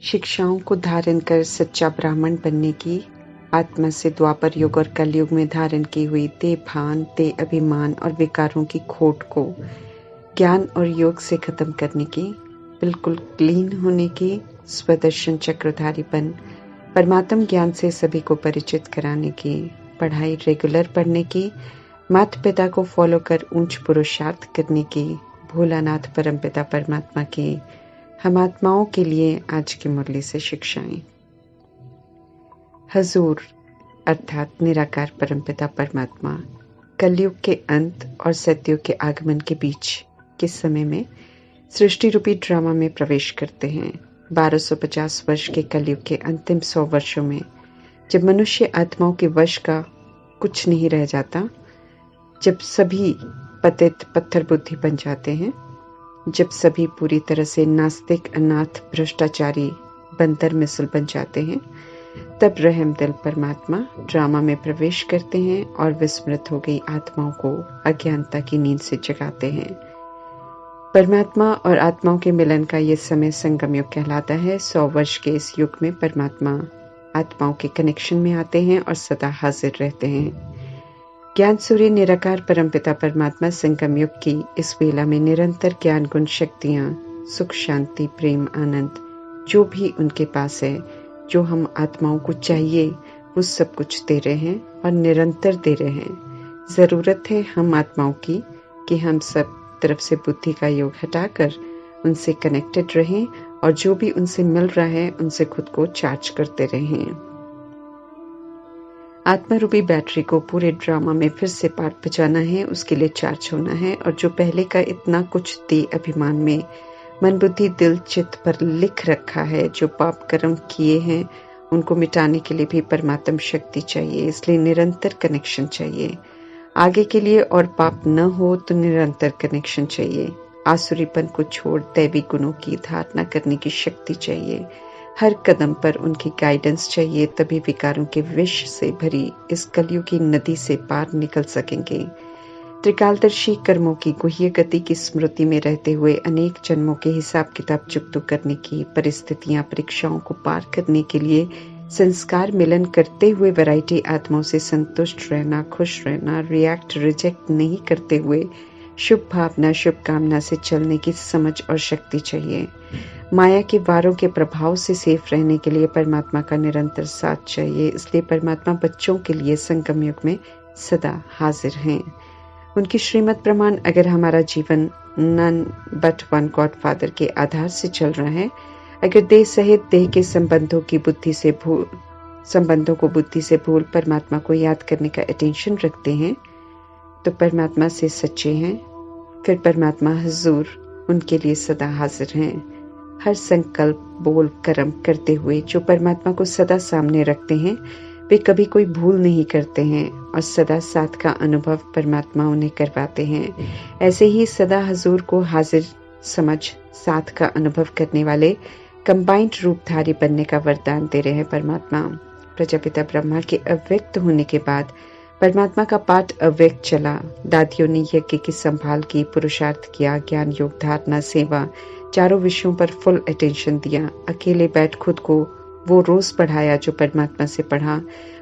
शिक्षाओं को धारण कर सच्चा ब्राह्मण बनने की, आत्मा से द्वापर युग और कलयुग में धारण की हुई देह भान, देह अभिमान और विकारों की खोट को ज्ञान और योग से खत्म करने की, बिल्कुल क्लीन होने की, स्वदर्शन चक्रधारी बन परमात्म ज्ञान से सभी को परिचित कराने की, पढ़ाई रेगुलर पढ़ने की, माता पिता को फॉलो कर ऊंच पुरुषार्थ करने की, भोलानाथ परमपिता परमात्मा की हम आत्माओं के लिए आज की मुरली से शिक्षाएं। हजूर अर्थात निराकार परमपिता परमात्मा कलयुग के अंत और सतयुग के आगमन के बीच के समय में सृष्टि रूपी ड्रामा में प्रवेश करते हैं। 1250 वर्ष के कलयुग के अंतिम 100 वर्षों में जब मनुष्य आत्माओं के वश का कुछ नहीं रह जाता, जब सभी पतित पत्थर बुद्धि बन जाते हैं, जब सभी पूरी तरह से नास्तिक, अनाथ, भ्रष्टाचारी, बंदर मिसल बन जाते हैं, तब रहमदिल परमात्मा ड्रामा में प्रवेश करते हैं और विस्मृत हो गई आत्माओं को अज्ञानता की नींद से जगाते हैं। परमात्मा और आत्माओं के मिलन का यह समय संगम युग कहलाता है। 100 वर्ष के इस युग में परमात्मा आत्माओं के कनेक्शन में आते हैं और सदा हाजिर रहते हैं। ज्ञान सूर्य निराकार परमपिता परमात्मा संगम युग की इस वेला में निरंतर ज्ञान गुण शक्तियां, सुख शांति प्रेम आनंद जो भी उनके पास है, जो हम आत्माओं को चाहिए, वो सब कुछ दे रहे हैं और निरंतर दे रहे हैं। जरूरत है हम आत्माओं की कि हम सब तरफ से बुद्धि का योग हटाकर उनसे कनेक्टेड रहें और जो भी उनसे मिल रहा है उनसे खुद को चार्ज करते रहें। आत्मा रूपी बैटरी को पूरे ड्रामा में फिर से पाठ बजाना है, उसके लिए चार्ज होना है और जो पहले का इतना कुछ देह अभिमान में मन बुद्धि दिल चित्त पर लिख रखा है, जो पाप कर्म किए हैं उनको मिटाने के लिए भी परमात्म शक्ति चाहिए। इसलिए निरंतर कनेक्शन चाहिए। आगे के लिए और पाप न हो तो निरंतर कनेक्शन चाहिए। आसुरीपन को छोड़ दैवी गुणों की धारणा करने की शक्ति चाहिए। हर कदम पर उनकी गाइडेंस चाहिए, तभी विकारों के विष से भरी इस कलयुग की नदी से पार निकल सकेंगे। त्रिकालदर्शी कर्मों की गुह्य गति की स्मृति में रहते हुए अनेक जन्मों के हिसाब किताब चुकता करने की, परिस्थितियां परीक्षाओं को पार करने के लिए संस्कार मिलन करते हुए वैरायटी आत्माओं से संतुष्ट रहना, खुश रहना, रिएक्ट रिजेक्ट नहीं करते हुए शुभ भावना शुभ कामना से चलने की समझ और शक्ति चाहिए। माया के वारों के प्रभाव से सेफ रहने के लिए परमात्मा का निरंतर साथ चाहिए। इसलिए परमात्मा बच्चों के लिए संगम युग में सदा हाजिर हैं। उनकी श्रीमत प्रमाण अगर हमारा जीवन none but one God Father के आधार से चल रहा है, अगर देह सहित देह के संबंधों को बुद्धि से भूल परमात्मा को याद करने का अटेंशन रखते हैं, तो परमात्मा से सच्चे हैं। फिर परमात्मा हुजूर उनके लिए सदा हाजिर हैं। हर संकल्प बोल कर्म करते हुए जो परमात्मा को सदा सामने रखते हैं, वे कभी कोई भूल नहीं करते हैं और सदा साथ का अनुभव परमात्मा उन्हें करवाते हैं। ऐसे ही सदा हुजूर को हाजिर समझ साथ का अनुभव करने वाले कंबाइंड रूपधारी बनने का वरदान दे रहे हैं परमात्मा। प्रजापिता ब्रह्मा के अव्यक्त होने के बाद परमात्मा का पाठ अव्यक्त चला। दादियों ने यज्ञ की संभाल की, पुरुषार्थ किया, ज्ञान योग धारणा सेवा चारों विषयों पर फुल अटेंशन दिया। अकेले बैठ खुद को वो रोज पढ़ाया जो परमात्मा से पढ़ा।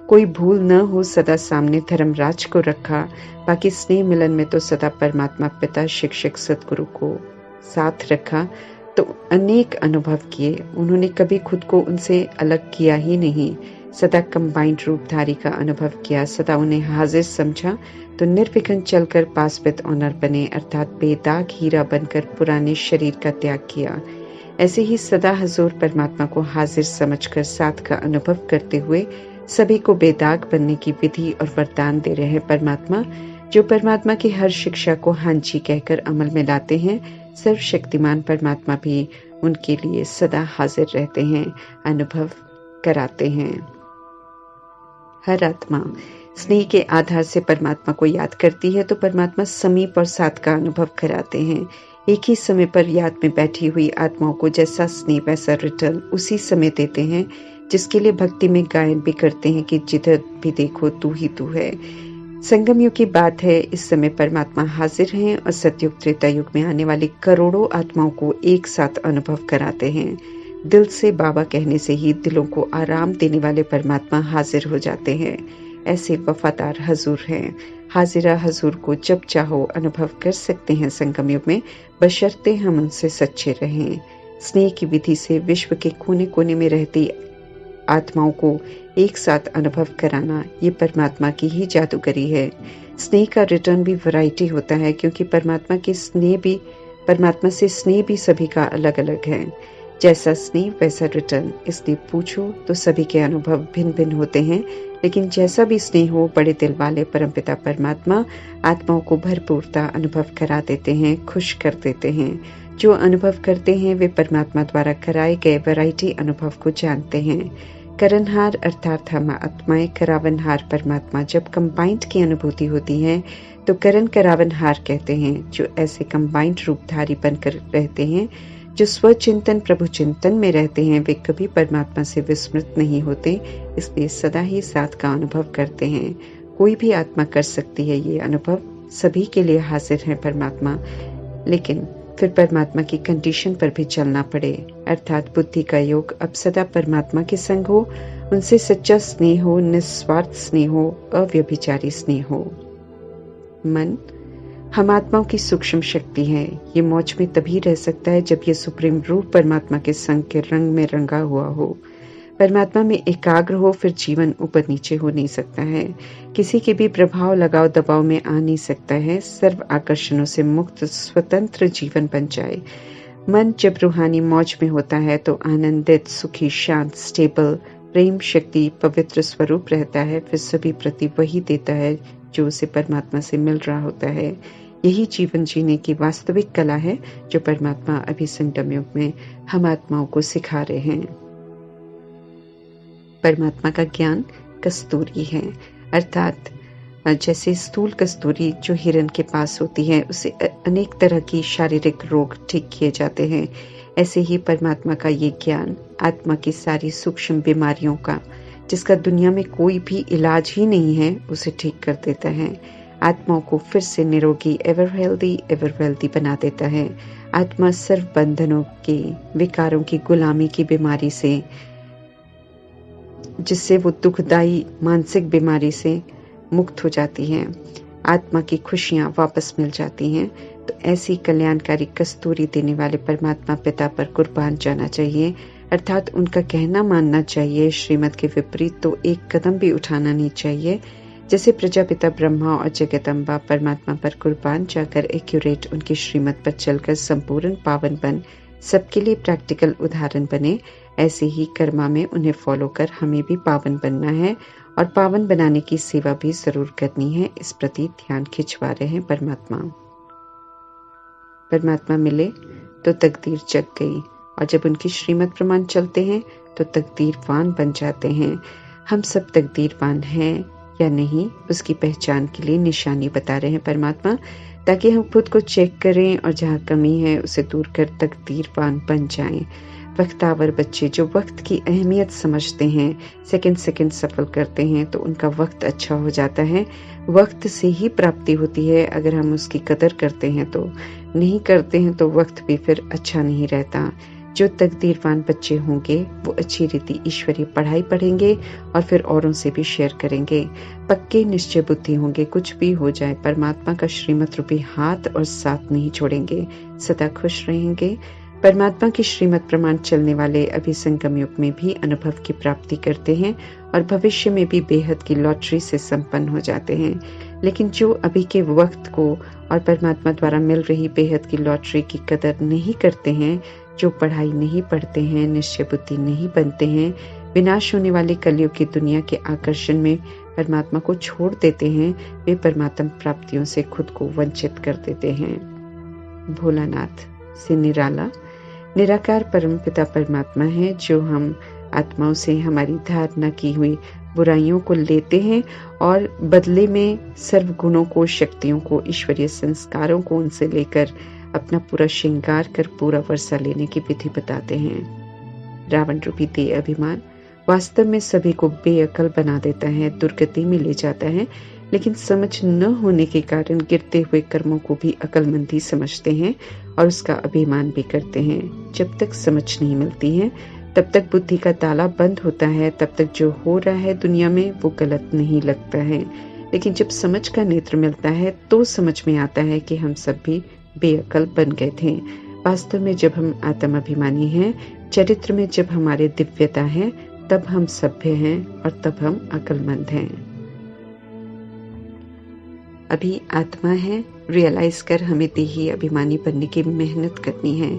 कोई भूल न हो सदा सामने धर्मराज को रखा। बाकी स्नेह मिलन में तो सदा परमात्मा पिता शिक्षक सदगुरु को साथ रखा। तो अनेक अनुभव किए, उन्होंने कभी खुद को उनसे अलग किया ही नहीं। सदा कंबाइंड रूपधारी का अनुभव किया, सदा उन्हें हाजिर समझा तो निर्विघ्न चलकर पास विद ऑनर बने, अर्थात बेदाग हीरा बनकर पुराने शरीर का त्याग किया। ऐसे ही सदा हुजूर परमात्मा को हाजिर समझकर साथ का अनुभव करते हुए सभी को बेदाग बनने की विधि और वरदान दे रहे हैं परमात्मा। जो परमात्मा की हर शिक्षा को हाँ जी कहकर अमल में लाते हैं, सर्वशक्तिमान परमात्मा भी उनके लिए सदा हाजिर रहते हैं, अनुभव कराते हैं। हर आत्मा स्नेह के आधार से परमात्मा को याद करती है तो परमात्मा समीप और साथ का अनुभव कराते हैं। एक ही समय पर याद में बैठी हुई आत्माओं को जैसा स्नेह वैसा रिटर्न उसी समय देते हैं, जिसके लिए भक्ति में गायन भी करते हैं कि जिधर भी देखो तू ही तू है। संगम युग की बात है। इस समय परमात्मा हाजिर हैं और सतयुग त्रेता युग में आने वाली करोड़ों आत्माओं को एक साथ अनुभव कराते हैं। दिल से बाबा कहने से ही दिलों को आराम देने वाले परमात्मा हाजिर हो जाते हैं। ऐसे वफादार हजूर हैं। हाजिरा हजूर को जब चाहो अनुभव कर सकते हैं संगम युग में, बशर्ते हम उनसे सच्चे रहें। स्नेह की विधि से विश्व के कोने कोने में रहती आत्माओं को एक साथ अनुभव कराना, ये परमात्मा की ही जादूगरी है। स्नेह का रिटर्न भी वैरायटी होता है, क्योंकि परमात्मा से स्नेह भी सभी का अलग अलग है। जैसा स्नेह वैसा रिटर्न, इसलिए पूछो तो सभी के अनुभव भिन्न भिन्न होते हैं। लेकिन जैसा भी स्नेह हो, बड़े दिल वाले परमपिता परमात्मा आत्माओं को भरपूरता अनुभव करा देते हैं, खुश कर देते हैं। जो अनुभव करते हैं वे परमात्मा द्वारा कराए गए वैरायटी अनुभव को जानते हैं। करनहार अर्थात हम आत्माएं, करावनहार परमात्मा जब कंबाइंड की अनुभूति होती है तो करण करावनहार कहते हैं। जो ऐसे कंबाइंड रूपधारी बनकर रहते हैं, जो स्वचिंतन प्रभु चिंतन में रहते हैं, वे कभी परमात्मा से विस्मृत नहीं होते, इसलिए सदा ही साथ का अनुभव करते हैं। कोई भी आत्मा कर सकती है ये अनुभव, सभी के लिए हाजिर है परमात्मा। लेकिन फिर परमात्मा की कंडीशन पर भी चलना पड़े, अर्थात बुद्धि का योग अब सदा परमात्मा के संग हो, उनसे सच्चा स्नेह हो, निस्वार्थ स्नेह हो, अव्यभिचारी स्नेह हो। मन हम आत्माओं की सूक्ष्म शक्ति है। ये मौज में तभी रह सकता है जब ये सुप्रीम रूप परमात्मा के संग के रंग में रंगा हुआ हो, परमात्मा में एकाग्र हो। फिर जीवन ऊपर नीचे हो नहीं सकता है, किसी के भी प्रभाव लगाव दबाव में आ नहीं सकता है। सर्व आकर्षणों से मुक्त स्वतंत्र जीवन बन जाए। मन जब रूहानी मौज में होता है तो आनंदित, सुखी, शांत, स्टेबल, प्रेम शक्ति, पवित्र स्वरूप रहता है। फिर सभी प्रति वही देता है जो उसे परमात्मा से मिल रहा होता है। यही जीवन जीने की वास्तविक कला है जो परमात्मा अभी संगम युग में हम आत्माओं को सिखा रहे हैं। परमात्मा का ज्ञान कस्तूरी है, अर्थात जैसे स्थूल कस्तूरी जो हिरण के पास होती है, उसे अनेक तरह की शारीरिक रोग ठीक किए जाते हैं। ऐसे ही परमात्मा का ये ज्ञान आत्मा की सारी सूक्ष्म बीमारियों का, जिसका दुनिया में कोई भी इलाज ही नहीं है, उसे ठीक कर देता है। आत्माओं को फिर से निरोगी, एवर वेल्दी बना देता है। आत्मा सर्व बंधनों के, विकारों की गुलामी की बीमारी से, जिससे वो दुखदायी मानसिक बीमारी से मुक्त हो जाती हैं, आत्मा की खुशियां वापस मिल जाती हैं। तो ऐसी कल्याणकारी कस्तूरी देने वाले परमात्मा पिता पर कुर्बान जाना चाहिए, अर्थात उनका कहना मानना चाहिए। श्रीमत के विपरीत तो एक कदम भी उठाना नहीं चाहिए। जैसे प्रजापिता ब्रह्मा और जगदम्बा परमात्मा पर कुर्बान जाकर एक्यूरेट उनकी श्रीमत पर चलकर संपूर्ण पावन बन सबके लिए प्रैक्टिकल उदाहरण बने, ऐसे ही कर्मा में उन्हें फॉलो कर हमें भी पावन बनना है और पावन बनाने की सेवा भी जरूर करनी है। इस प्रति ध्यान खिंचवा रहे हैं परमात्मा। परमात्मा मिले तो तकदीर जग गई, और जब उनकी श्रीमत प्रमाण चलते हैं तो तकदीरवान बन जाते हैं। हम सब तकदीरवान हैं या नहीं, उसकी पहचान के लिए निशानी बता रहे हैं परमात्मा, ताकि हम खुद को चेक करें और जहाँ कमी है उसे दूर कर तकदीरवान बन जाएं। वक्तावर बच्चे जो वक्त की अहमियत समझते हैं, सेकंड सफल करते हैं, तो उनका वक्त अच्छा हो जाता है। वक्त से ही प्राप्ति होती है, अगर हम उसकी कदर करते हैं तो। नहीं करते हैं तो वक्त भी फिर अच्छा नहीं रहता। जो तकदीरवान बच्चे होंगे वो अच्छी रीति ईश्वरीय पढ़ाई पढ़ेंगे और फिर औरों से भी शेयर करेंगे। पक्के निश्चय बुद्धि होंगे, कुछ भी हो जाए परमात्मा का श्रीमत रूपी हाथ और साथ नहीं छोड़ेंगे, सदा खुश रहेंगे। परमात्मा की श्रीमत प्रमाण चलने वाले अभी संगम युग में भी अनुभव की प्राप्ति करते हैं और भविष्य में भी बेहद की लॉटरी से संपन्न हो जाते हैं। लेकिन जो अभी के वक्त को और परमात्मा द्वारा मिल रही बेहद की लॉटरी की कदर नहीं करते हैं, जो पढ़ाई नहीं पढ़ते हैं, निश्चय बुद्धि नहीं बनते हैं, विनाश होने वाली कलयुग की दुनिया के आकर्षण में परमात्मा को छोड़ देते हैं, वे परमात्मा प्राप्तियों से खुद को वंचित कर देते हैं। भोलानाथ से निराला निराकार परम पिता परमात्मा है, जो हम आत्माओं से हमारी धारणा की हुई बुराइयों को लेते हैं और बदले में सर्व गुणों को, शक्तियों को, ईश्वरीय संस्कारों को उनसे लेकर अपना पूरा श्रृंगार कर पूरा वर्षा लेने की विधि बताते हैं। रावण रूपी देह अभिमान वास्तव में सभी को बेअकल बना देता है, दुर्गति में ले जाता है। लेकिन समझ न होने के कारण गिरते हुए कर्मों को भी अकलमंदी समझते हैं और उसका अभिमान भी करते हैं। जब तक समझ नहीं मिलती है तब तक बुद्धि का ताला बंद होता है, तब तक जो हो रहा है दुनिया में वो गलत नहीं लगता है। लेकिन जब समझ का नेत्र मिलता है तो समझ में आता है कि हम सब भी बेअकल बन गए थे। वास्तव में जब हम आत्म अभिमानी हैं, चरित्र में जब हमारे दिव्यता है, तब हम सभ्य हैं और तब हम अक्लमंद हैं। अभी आत्मा है, रियलाइज कर हमें देही अभिमानी बनने की मेहनत करनी है।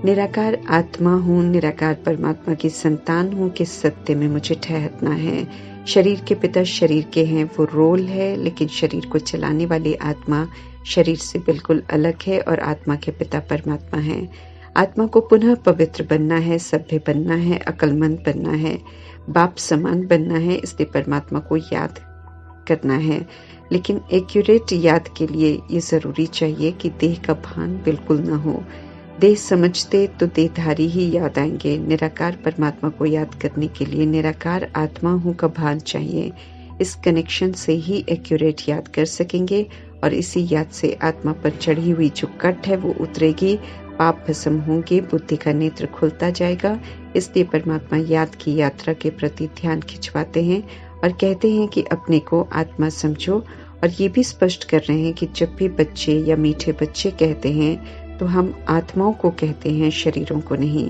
निराकार आत्मा हूँ, निराकार परमात्मा की संतान हूँ कि सत्य में मुझे ठहरना है। शरीर के पिता शरीर के हैं, वो रोल है, लेकिन शरीर को चलाने वाली आत्मा शरीर से बिल्कुल अलग है और आत्मा के पिता परमात्मा है। आत्मा को पुनः पवित्र बनना है, सभ्य बनना है, अक्लमंद बनना है, बाप समान बनना है, इसलिए परमात्मा को याद करना है। लेकिन एक्यूरेट याद के लिए ये जरूरी चाहिए कि देह का भान बिल्कुल ना हो। देह समझते तो देहधारी ही याद आएंगे। निराकार परमात्मा को याद करने के लिए निराकार आत्मा हूँ का भान चाहिए। इस कनेक्शन से ही एक्यूरेट याद कर सकेंगे और इसी याद से आत्मा पर चढ़ी हुई जो कट है वो उतरेगी, पाप भस्म होंगे, बुद्धि का नेत्र खुलता जाएगा। इसलिए परमात्मा याद की यात्रा के प्रति ध्यान खिंचवाते हैं और कहते हैं कि अपने को आत्मा समझो। और ये भी स्पष्ट कर रहे हैं कि जब भी बच्चे या मीठे बच्चे कहते हैं तो हम आत्माओं को कहते हैं, शरीरों को नहीं।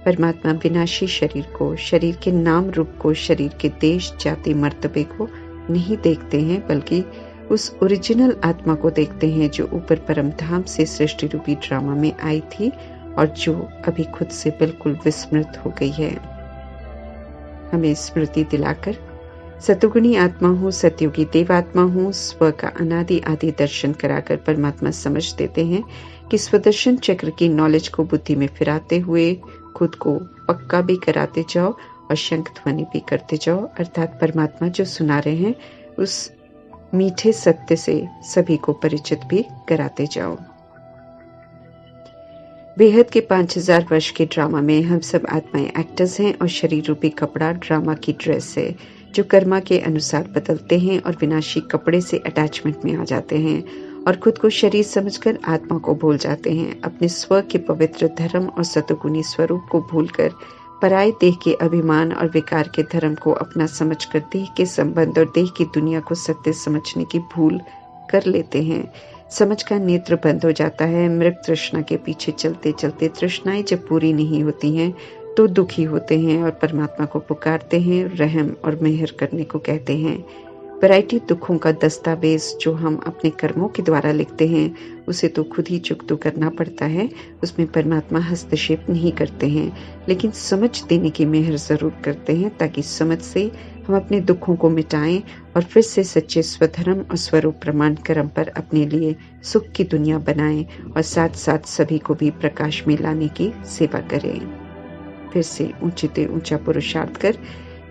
परमात्मा विनाशी शरीर को, शरीर के नाम रूप को, शरीर के देश जाति मर्तबे को नहीं देखते हैं, बल्कि उस ओरिजिनल आत्मा को देखते हैं जो ऊपर परम धाम से सृष्टि रूपी ड्रामा में आई थी और जो अभी खुद से बिल्कुल विस्मृत हो गई है। हमें स्मृति दिलाकर सतुगुणी आत्मा हूँ, सतयुगी देवात्मा हूँ, स्व का अनादि आदि दर्शन कराकर परमात्मा समझ देते हैं कि स्वदर्शन चक्र की नॉलेज को बुद्धि में फिराते हुए खुद को पक्का भी कराते जाओ और शंख ध्वनि भी करते जाओ। अर्थात परमात्मा जो सुना रहे हैं उस मीठे सत्य से सभी को परिचित भी कराते जाओ। बेहद के 5000 वर्ष के ड्रामा में हम सब आत्माएं एक्टर्स हैं और शरीर रूपी कपड़ा ड्रामा की ड्रेस है जो कर्मा के अनुसार बदलते हैं और विनाशी कपड़े से अटैचमेंट में आ जाते हैं और खुद को शरीर समझकर आत्मा को भूल जाते हैं। अपने स्व के पवित्र धर्म और सतुगुणी स्वरूप को भूलकर पराये देह के अभिमान और विकार के धर्म को अपना समझकर देह के संबंध और देह की दुनिया को सत्य समझने की भूल कर लेते हैं। समझ का नेत्र बंद हो जाता है। मृग तृष्णा के पीछे चलते चलते तृष्णाएं जब पूरी नहीं होती हैं तो दुखी होते हैं और परमात्मा को पुकारते हैं, रहम और मेहर करने को कहते हैं। वैरायटी दुखों का दस्तावेज जो हम अपने कर्मों के द्वारा लिखते हैं उसे तो खुद ही चुकता करना पड़ता है, उसमें परमात्मा हस्तक्षेप नहीं करते हैं, लेकिन समझ देने की मेहर जरूर करते हैं ताकि समझ से हम अपने दुखों को मिटाएं और फिर से सच्चे स्वधर्म और स्वरूप प्रमाण कर्म पर अपने लिए सुख की दुनिया बनाएं और साथ साथ सभी को भी प्रकाश में लाने की सेवा करें। फिर से ऊंचे ऊंचा पुरुषार्थ कर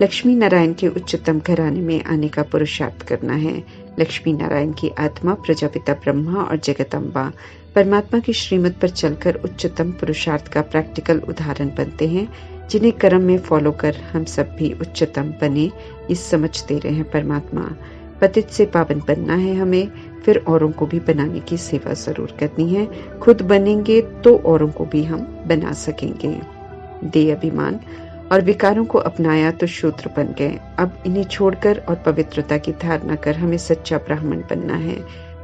लक्ष्मी नारायण के उच्चतम घराने में आने का पुरुषार्थ करना है। लक्ष्मी नारायण की आत्मा प्रजापिता ब्रह्मा और जगदम्बा परमात्मा की श्रीमत पर चलकर उच्चतम पुरुषार्थ का प्रैक्टिकल उदाहरण बनते हैं, जिन्हें कर्म में फॉलो कर हम सब भी उच्चतम बने, ये समझ दे रहे हैं परमात्मा। पतित से पावन बनना है हमें, फिर औरों को भी बनाने की सेवा जरूर करनी है। खुद बनेंगे तो औरों को भी हम बना सकेंगे। देह अभिमान और विकारों को अपनाया तो शूद्र बन गए। अब इन्हें छोड़कर और पवित्रता की धारणा कर हमें सच्चा ब्राह्मण बनना है।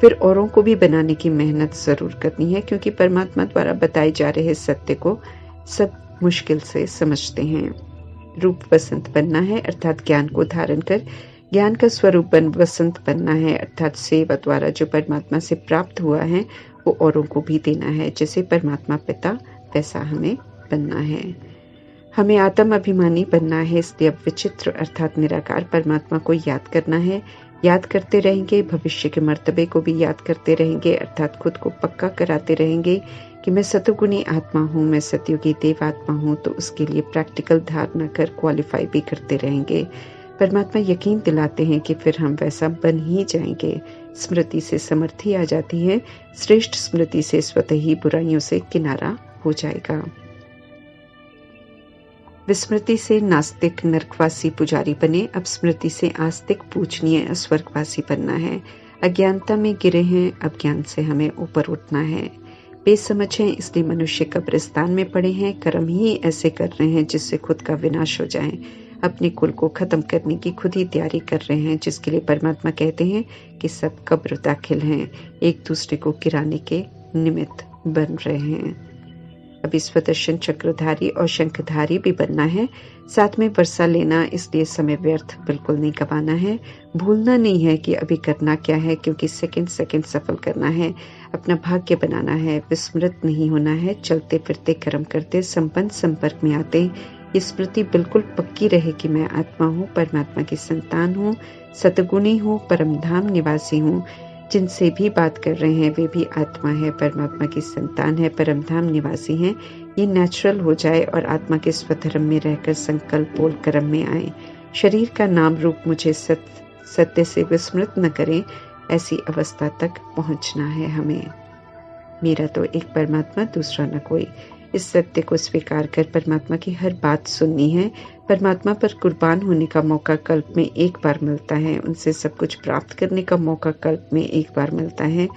फिर औरों को भी बनाने की मेहनत जरूर करनी है, क्योंकि परमात्मा द्वारा बताए जा रहे सत्य को सब मुश्किल से समझते हैं। रूप वसंत बनना है, अर्थात ज्ञान को धारण कर ज्ञान का स्वरूप बन वसंत बनना है, अर्थात सेवा द्वारा जो परमात्मा से प्राप्त हुआ है वो औरों को भी देना है। जैसे परमात्मा पिता वैसा हमें बनना है। हमें आत्म अभिमानी बनना है, इसलिए अब विचित्र अर्थात निराकार परमात्मा को याद करना है। याद करते रहेंगे, भविष्य के मर्तबे को भी याद करते रहेंगे, अर्थात खुद को पक्का कराते रहेंगे कि मैं सतुगुणी आत्मा हूँ, मैं सतयुगी देवात्मा हूँ, तो उसके लिए प्रैक्टिकल धारणा कर क्वालिफाई भी करते रहेंगे। परमात्मा यकीन दिलाते हैं कि फिर हम वैसा बन ही जाएंगे। स्मृति से समर्थी आ जाती है, श्रेष्ठ स्मृति से स्वतः ही बुराइयों से किनारा हो जाएगा। विस्मृति से नास्तिक नरकवासी पुजारी बने, अब स्मृति से आस्तिक पूजनीय स्वर्गवासी बनना है। अज्ञानता में गिरे हैं, अब ज्ञान से हमें ऊपर उठना है। बेसमझ हैं इसलिए मनुष्य कब्रिस्तान में पड़े हैं, कर्म ही ऐसे कर रहे हैं जिससे खुद का विनाश हो जाए, अपने कुल को खत्म करने की खुद ही तैयारी कर रहे हैं, जिसके लिए परमात्मा कहते हैं कि सब कब्र दाखिल हैं, एक दूसरे को गिराने के निमित्त बन रहे हैं। अभी स्वदर्शन चक्रधारी और शंखधारी भी बनना है, साथ में वर्षा लेना, इसलिए समय व्यर्थ बिल्कुल नहीं गवाना है। भूलना नहीं है कि अभी करना क्या है, क्योंकि सेकंड सेकंड सफल करना है, अपना भाग्य बनाना है, विस्मृत नहीं होना है। चलते फिरते कर्म करते संपन्न संपर्क में आते ये स्मृति बिल्कुल पक्की रहे कि मैं आत्मा हूँ, परमात्मा की संतान हूँ, सतगुणी हूँ, परमधाम निवासी हूँ। जिनसे भी बात कर रहे हैं वे भी आत्मा है, परमात्मा की संतान है, परमधाम निवासी हैं। ये नेचुरल हो जाए और आत्मा के स्वधर्म में रहकर संकल्प बोल कर्म में आए। शरीर का नाम रूप मुझे सत्य से विस्मृत न करें, ऐसी अवस्था तक पहुंचना है हमें। मेरा तो एक परमात्मा, दूसरा न कोई। इस सत्य को स्वीकार कर परमात्मा की हर बात सुननी है। परमात्मा पर कुर्बान होने का मौका कल्प में एक बार मिलता है, उनसे सब कुछ प्राप्त करने का मौका कल्प में एक बार मिलता है,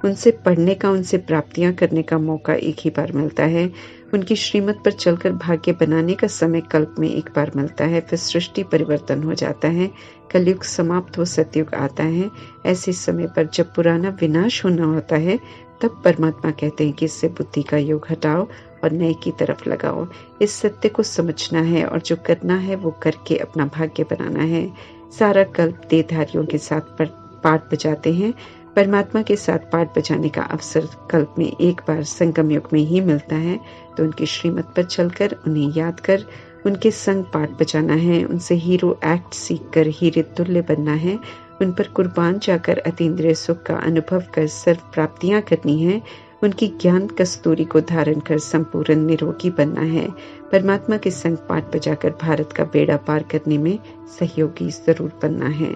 उनसे पढ़ने का, उनसे प्राप्तियां करने का मौका एक ही बार मिलता है, उनकी श्रीमत पर चलकर भाग्य बनाने का समय कल्प में एक बार मिलता है। फिर सृष्टि परिवर्तन हो जाता है, कलयुग समाप्त हो सतयुग आता है। ऐसे समय पर जब पुराना विनाश होना होता है तब परमात्मा कहते हैं कि इससे बुद्धि का योग हटाओ और नए की तरफ लगाओ। इस सत्य को समझना है और जो करना है वो करके अपना भाग्य बनाना है। सारा कल्प देहधारियों के साथ पाठ बजाते हैं, परमात्मा के साथ पाठ बजाने का अवसर कल्प में एक बार संगम युग में ही मिलता है। तो उनकी श्रीमत पर चलकर उन्हें याद कर उनके संग पाठ बजाना है, उनसे हीरो एक्ट सीख कर हीरे तुल्य बनना है, उन पर कुर्बान जाकर अतीन्द्रिय सुख का अनुभव कर सर्व प्राप्तियां करनी है, उनकी ज्ञान कस्तूरी को धारण कर संपूर्ण निरोगी बनना है। परमात्मा के संग पाठ बजाकर भारत का बेड़ा पार करने में सहयोगी जरूर बनना है।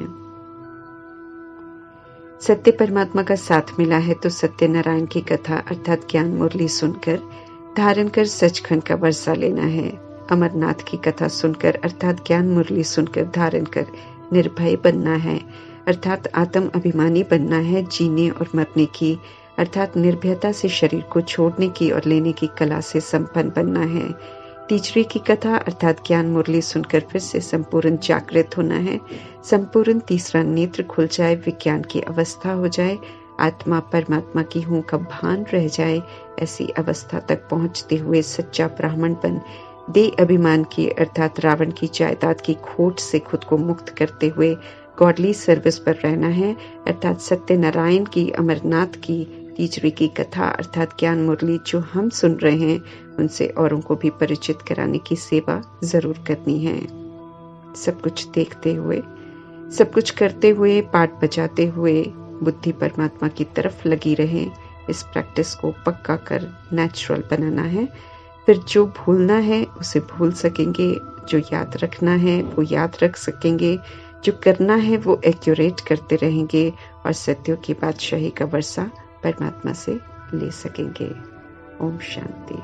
सत्य परमात्मा का साथ मिला है तो सत्यनारायण की कथा अर्थात ज्ञान मुरली सुनकर धारण कर सचखंड का वर्षा लेना है। अमरनाथ की कथा सुनकर अर्थात ज्ञान मुरली सुनकर धारण कर निर्भय बनना है, अर्थात आत्म अभिमानी बनना है। जीने और मरने की अर्थात निर्भयता से शरीर को छोड़ने की और लेने की कला से संपन्न बनना है। तीसरी की कथा अर्थात ज्ञान मुरली सुनकर फिर से संपूर्ण जागृत होना है, संपूर्ण तीसरा नेत्र खुल जाए, विज्ञान की अवस्था हो जाए, आत्मा परमात्मा की हूँ का भान रह जाए। ऐसी अवस्था तक पहुँचते हुए सच्चा ब्राह्मण बन देह अभिमान की अर्थात रावण की जायदाद की खोट से खुद को मुक्त करते हुए गॉडली सर्विस पर रहना है, अर्थात सत्यनारायण की, अमरनाथ की तीसरी की कथा अर्थात ज्ञान मुरली जो हम सुन रहे हैं उनसे औरों को भी परिचित कराने की सेवा जरूर करनी है। सब कुछ देखते हुए, सब कुछ करते हुए, पाठ बजाते हुए बुद्धि परमात्मा की तरफ लगी रहे। इस प्रैक्टिस को पक्का कर नेचुरल बनाना है। फिर जो भूलना है उसे भूल सकेंगे, जो याद रखना है वो याद रख सकेंगे, जो करना है वो एक्यूरेट करते रहेंगे और सत्यों की बादशाही का वर्षा परमात्मा से ले सकेंगे। ओम शांति।